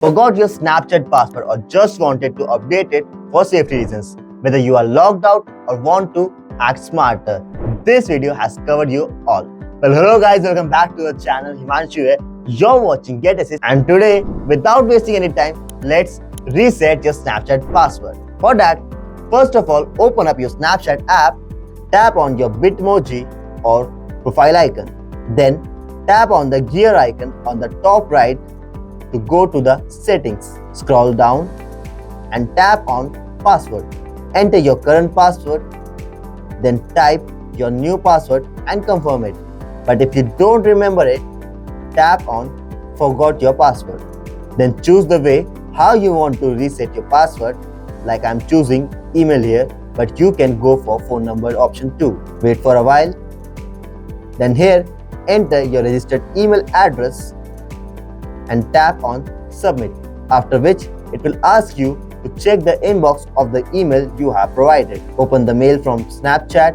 Forgot your Snapchat password or just wanted to update it for safety reasons. Whether you are logged out or want to act smarter, this video has covered you all. Well, hello guys, welcome back to the channel. Himanshu here. You're watching GetAssist, and today, without wasting any time, let's reset your Snapchat password. For that, first of all, open up your Snapchat app, tap on your Bitmoji or profile icon. Then tap on the gear icon on the top right to go to the settings. Scroll down and tap on password. Enter your current password, then type your new password and confirm it. But if you don't remember it, tap on forgot your password. Then choose the way how you want to reset your password, like I'm choosing email here, but you can go for phone number option too. Wait for a while. Then here, enter your registered email address and tap on submit, after which it will ask you to check the inbox of the email you have provided. Open the mail from Snapchat,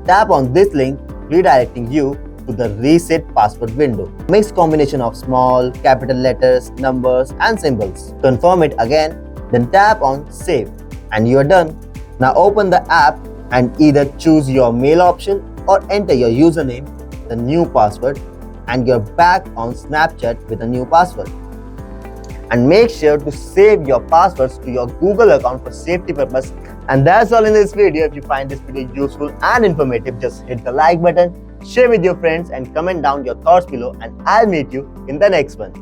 tap on this link redirecting you to the reset password window. Mixed combination of small, capital letters, numbers and symbols. Confirm it again, then tap on save and you are done. Now open the app and either choose your mail option or enter your username, the new password, and you're back on Snapchat with a new password. And make sure to save your passwords to your Google account for safety purpose. And that's all in this video. If you find this video useful and informative, just hit the like button, share with your friends and comment down your thoughts below, and I'll meet you in the next one.